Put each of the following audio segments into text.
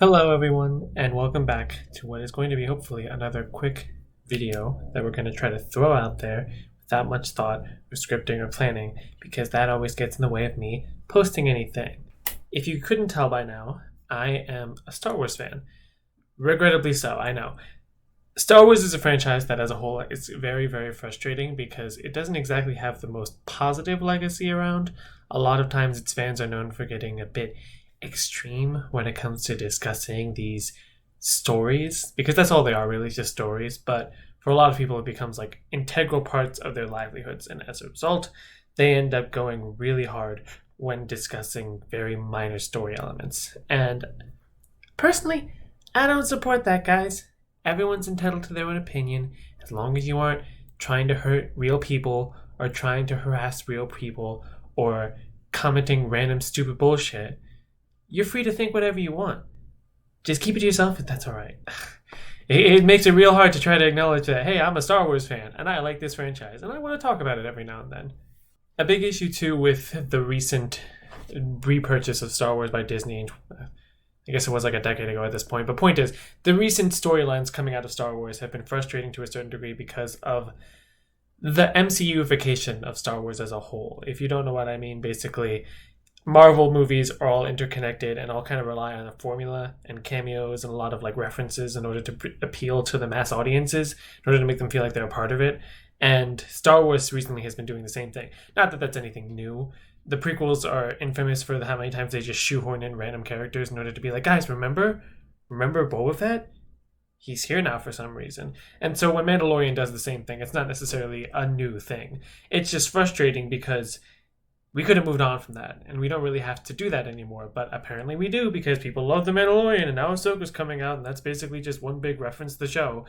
Hello everyone, and welcome back to what is going to be hopefully another quick video that we're going to try to throw out there without much thought or scripting or planning, because that always gets in the way of me posting anything. If you couldn't tell by now, I am a Star Wars fan. Regrettably so, I know. Star Wars is a franchise that as a whole is very, very frustrating because it doesn't exactly have the most positive legacy around. A lot of times its fans are known for getting a bit extreme when it comes to discussing these stories, because that's all they are, really, just stories. But for a lot of people it becomes like integral parts of their livelihoods, and as a result they end up going really hard when discussing very minor story elements. And personally, I don't support that, guys. Everyone's entitled to their own opinion, as long as you aren't trying to hurt real people or trying to harass real people or commenting random stupid bullshit. You're free to think whatever you want. Just keep it to yourself if that's alright. It makes it real hard to try to acknowledge that, hey, I'm a Star Wars fan, and I like this franchise, and I want to talk about it every now and then. A big issue, too, with the recent repurchase of Star Wars by Disney, I guess it was like a decade ago at this point, but point is, the recent storylines coming out of Star Wars have been frustrating to a certain degree because of the MCU-ification of Star Wars as a whole. If you don't know what I mean, basically, Marvel movies are all interconnected and all kind of rely on a formula and cameos and a lot of like references in order to appeal to the mass audiences, in order to make them feel like they're a part of it. And Star Wars recently has been doing the same thing. Not that that's anything new. The prequels are infamous for how many times they just shoehorn in random characters in order to be like, guys, remember Boba Fett? He's here now for some reason. And so when Mandalorian does the same thing, it's not necessarily a new thing. It's just frustrating because we could have moved on from that, and we don't really have to do that anymore, but apparently we do, because people love The Mandalorian, and now Ahsoka's coming out, and that's basically just one big reference to the show.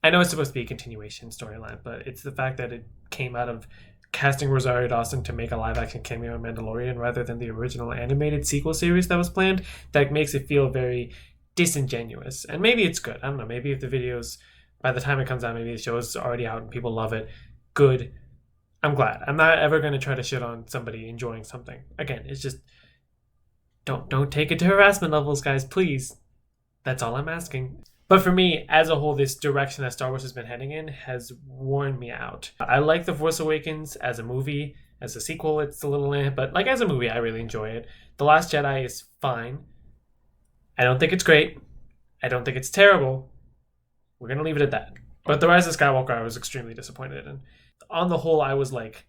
I know it's supposed to be a continuation storyline, but it's the fact that it came out of casting Rosario Dawson to make a live-action cameo in Mandalorian rather than the original animated sequel series that was planned that makes it feel very disingenuous. And maybe it's good. I don't know. Maybe if the videos, by the time it comes out, maybe the show is already out and people love it. Good. I'm glad. I'm not ever going to try to shit on somebody enjoying something. Again, it's just don't take it to harassment levels, guys, please. That's all I'm asking. But for me, as a whole, this direction that Star Wars has been heading in has worn me out. I like The Force Awakens as a movie. As a sequel, it's a little but like as a movie, I really enjoy it. The Last Jedi is fine. I don't think it's great. I don't think it's terrible. We're going to leave it at that. But The Rise of Skywalker, I was extremely disappointed in. On the whole, I was like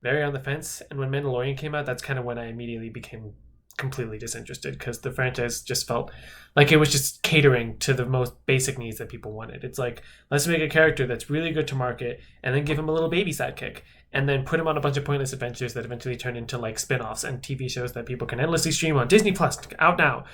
very on the fence, and when Mandalorian came out, that's kind of when I immediately became completely disinterested, because the franchise just felt like it was just catering to the most basic needs that people wanted. It's like, let's make a character that's really good to market and then give him a little baby sidekick and then put him on a bunch of pointless adventures that eventually turn into like spin-offs and TV shows that people can endlessly stream on Disney Plus, out now,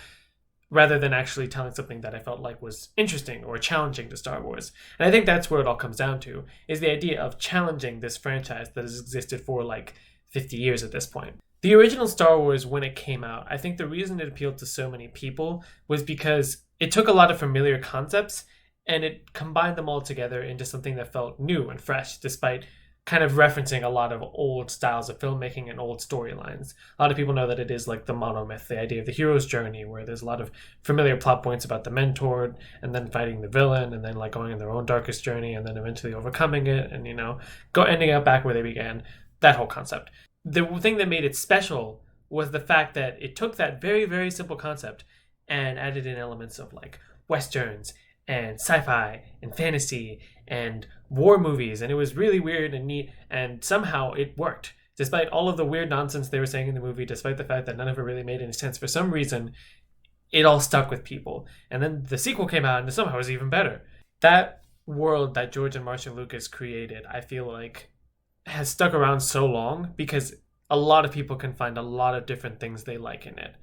rather than actually telling something that I felt like was interesting or challenging to Star Wars. And I think that's where it all comes down to, is the idea of challenging this franchise that has existed for like 50 years at this point. The original Star Wars, when it came out, I think the reason it appealed to so many people was because it took a lot of familiar concepts and it combined them all together into something that felt new and fresh, despite kind of referencing a lot of old styles of filmmaking and old storylines. A lot of people know that it is like the monomyth, the idea of the hero's journey, where there's a lot of familiar plot points about the mentor and then fighting the villain and then like going on their own darkest journey and then eventually overcoming it and, ending up back where they began. That whole concept. The thing that made it special was the fact that it took that very, very simple concept and added in elements of like westerns and sci-fi and fantasy and war movies, and it was really weird and neat, and somehow it worked. Despite all of the weird nonsense they were saying in the movie, despite the fact that none of it really made any sense, for some reason, it all stuck with people. And then the sequel came out, and somehow it was even better. That world that George and Marcia Lucas created, I feel like, has stuck around so long because a lot of people can find a lot of different things they like in it.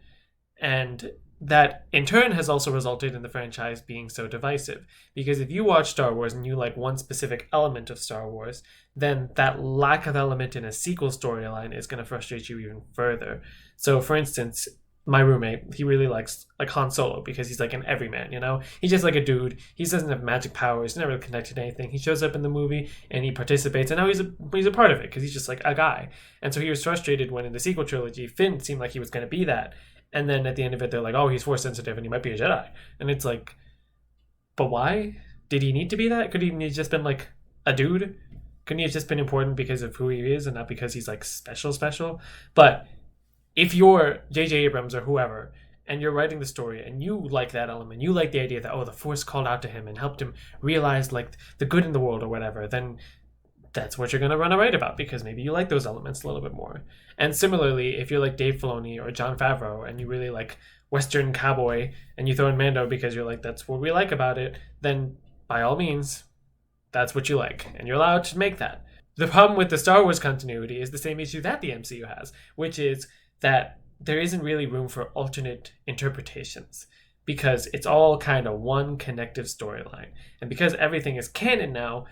And that in turn has also resulted in the franchise being so divisive, because if you watch Star Wars and you like one specific element of Star Wars, then that lack of element in a sequel storyline is going to frustrate you even further. So for instance, my roommate, he really likes like Han Solo because he's like an everyman, he's just like a dude. He doesn't have magic powers, he's never connected to anything. He shows up in the movie and he participates, and now he's a part of it because he's just like a guy. And so he was frustrated when in the sequel trilogy Finn seemed like he was going to be that. And then at the end of it, they're like, oh, he's force sensitive and he might be a Jedi. And it's like, but why? Did he need to be that? Could he have just been like a dude? Couldn't he have just been important because of who he is and not because he's like special? But if you're J.J. Abrams or whoever, and you're writing the story and you like that element, you like the idea that, oh, the force called out to him and helped him realize like the good in the world or whatever, then that's what you're going to run a write about, because maybe you like those elements a little bit more. And similarly, if you're like Dave Filoni or Jon Favreau and you really like Western cowboy and you throw in Mando because you're like, that's what we like about it, then by all means, that's what you like. And you're allowed to make that. The problem with the Star Wars continuity is the same issue that the MCU has, which is that there isn't really room for alternate interpretations, because it's all kind of one connective storyline. And because everything is canon now,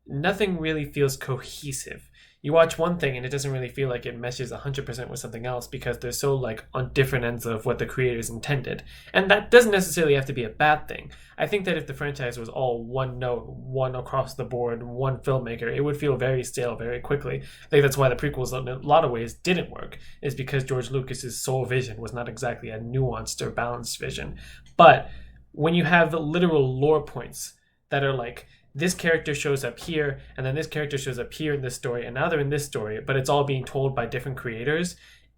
nothing really feels cohesive. You watch one thing and it doesn't really feel like it meshes 100% with something else, because they're so like on different ends of what the creators intended. And that doesn't necessarily have to be a bad thing. I think that if the franchise was all one note, one across the board, one filmmaker, it would feel very stale very quickly. I think that's why the prequels in a lot of ways didn't work, is because George Lucas's sole vision was not exactly a nuanced or balanced vision. But when you have literal lore points that are like, this character shows up here, and then this character shows up here in this story, and now they're in this story, but it's all being told by different creators,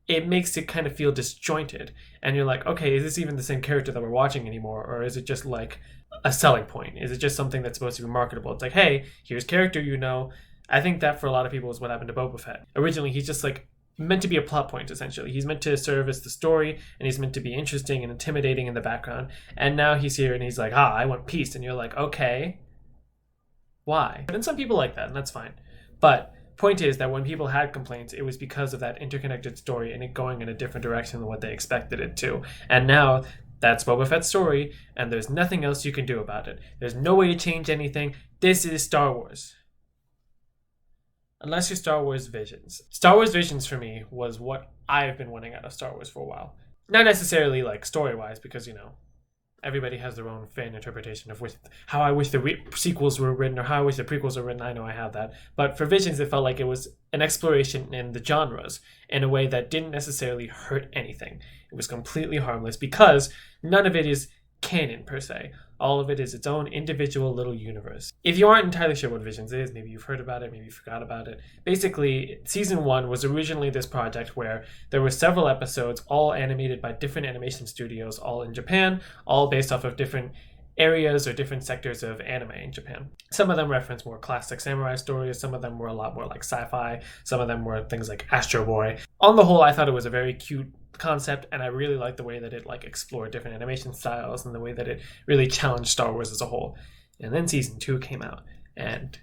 it makes it kind of feel disjointed. And you're like, okay, is this even the same character that we're watching anymore? Or is it just like a selling point? Is it just something that's supposed to be marketable? It's like, hey, here's character you know. I think that for a lot of people is what happened to Boba Fett. Originally, he's just like meant to be a plot point, essentially. He's meant to serve as the story, and he's meant to be interesting and intimidating in the background. And now he's here and he's like, I want peace. And you're like, okay, why? And some people like that, and that's fine. But point is that when people had complaints, it was because of that interconnected story and it going in a different direction than what they expected it to. And now that's Boba Fett's story, and there's nothing else you can do about it. There's no way to change anything. This is Star Wars. Unless you're Star Wars Visions. Star Wars Visions for me was what I've been wanting out of Star Wars for a while. Not necessarily like story-wise, because, you know, everybody has their own fan interpretation of how I wish the sequels were written or how I wish the prequels were written. I know I have that. But for Visions, it felt like it was an exploration in the genres in a way that didn't necessarily hurt anything. It was completely harmless because none of it is canon per se. All of it is its own individual little universe. If you aren't entirely sure what Visions is, maybe you've heard about it, maybe you forgot about it. Basically, season 1 was originally this project where there were several episodes, all animated by different animation studios, all in Japan, all based off of different areas or different sectors of anime in Japan. Some of them reference more classic samurai stories, some of them were a lot more like sci-fi, some of them were things like Astro Boy. On the whole, I thought it was a very cute concept, and I really liked the way that it like explored different animation styles and the way that it really challenged Star Wars as a whole. And then season 2 came out, and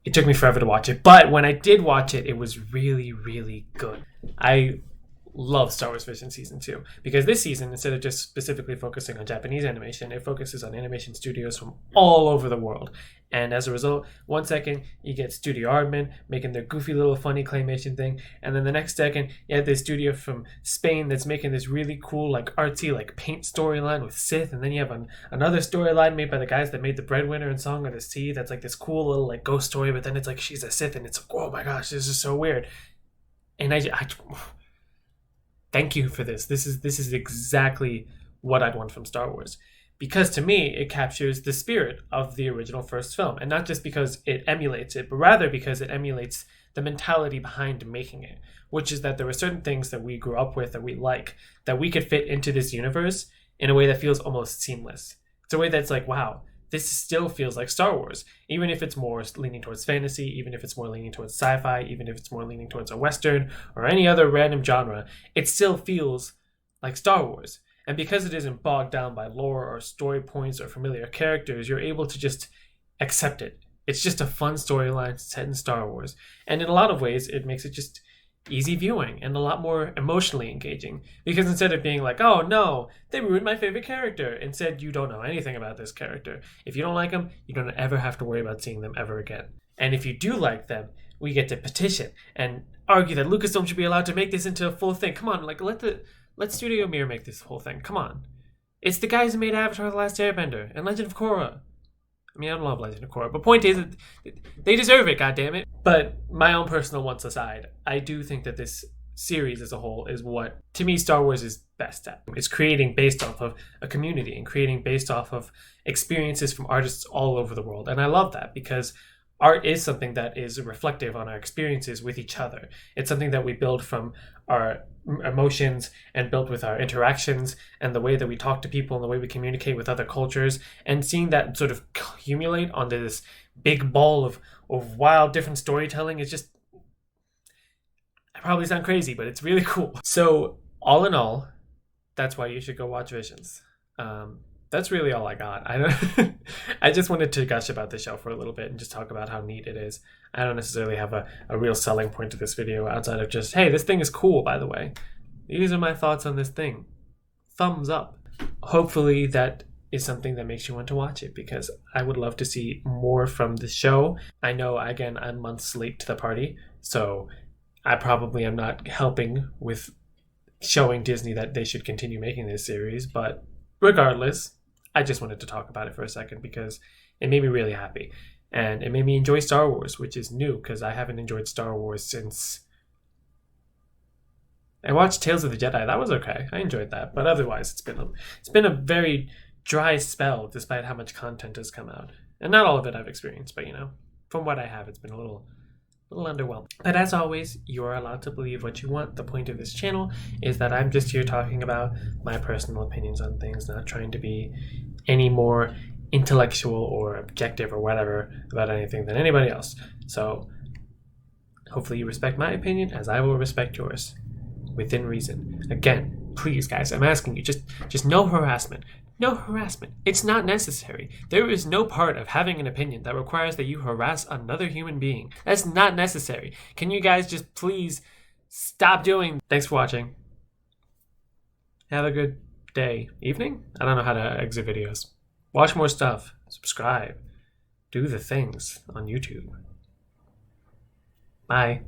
it took me forever to watch it, but when I did watch it, it was really, really good. I love Star Wars Vision Season 2, because this season, instead of just specifically focusing on Japanese animation, it focuses on animation studios from all over the world. And as a result, one second you get Studio Aardman making their goofy little funny claymation thing, and then the next second you have this studio from Spain that's making this really cool like artsy like paint storyline with Sith, and then you have another storyline made by the guys that made The Breadwinner and Song of the Sea that's like this cool little like ghost story, but then it's like she's a Sith, and it's like, oh my gosh, this is so weird. And I thank you for this. This is exactly what I'd want from Star Wars. Because to me, it captures the spirit of the original first film. And not just because it emulates it, but rather because it emulates the mentality behind making it. Which is that there were certain things that we grew up with that we like, that we could fit into this universe in a way that feels almost seamless. It's a way that's like, wow, this still feels like Star Wars. Even if it's more leaning towards fantasy, even if it's more leaning towards sci-fi, even if it's more leaning towards a Western or any other random genre, it still feels like Star Wars. And because it isn't bogged down by lore or story points or familiar characters, you're able to just accept it. It's just a fun storyline set in Star Wars. And in a lot of ways, it makes it just easy viewing and a lot more emotionally engaging. Because instead of being like, oh no, they ruined my favorite character, instead you don't know anything about this character. If you don't like them, you don't ever have to worry about seeing them ever again. And if you do like them, we get to petition and argue that Lucasfilm should be allowed to make this into a full thing. Come on, like let Studio Mir make this whole thing. Come on. It's the guys who made Avatar: The Last Airbender and Legend of Korra. I mean, I don't love Legend of Korra, but point is, they deserve it, goddammit. But my own personal wants aside, I do think that this series as a whole is what, to me, Star Wars is best at. It's creating based off of a community and creating based off of experiences from artists all over the world. And I love that because art is something that is reflective on our experiences with each other. It's something that we build from our emotions and build with our interactions and the way that we talk to people and the way we communicate with other cultures, and seeing that sort of accumulate onto this big ball of wild different storytelling is just, I probably sound crazy, but it's really cool. So all in all, that's why you should go watch Visions. That's really all I got. I just wanted to gush about the show for a little bit and just talk about how neat it is. I don't necessarily have a real selling point to this video outside of just, hey, this thing is cool, by the way. These are my thoughts on this thing. Thumbs up. Hopefully that is something that makes you want to watch it, because I would love to see more from the show. I know, again, I'm months late to the party, so I probably am not helping with showing Disney that they should continue making this series, but regardless, I just wanted to talk about it for a second because it made me really happy. And it made me enjoy Star Wars, which is new because I haven't enjoyed Star Wars since I watched Tales of the Jedi. That was okay. I enjoyed that. But otherwise, it's been a very dry spell despite how much content has come out. And not all of it I've experienced, but from what I have, it's been a little underwhelming. But as always, you are allowed to believe what you want. The point of this channel is that I'm just here talking about my personal opinions on things, not trying to be any more intellectual or objective or whatever about anything than anybody else. So hopefully you respect my opinion as I will respect yours within reason. Again, please guys, I'm asking you, just no harassment. No harassment. It's not necessary. There is no part of having an opinion that requires that you harass another human being. That's not necessary. Can you guys just please stop doing? Thanks for watching. Have a good day. Evening? I don't know how to exit videos. Watch more stuff. Subscribe. Do the things on YouTube. Bye.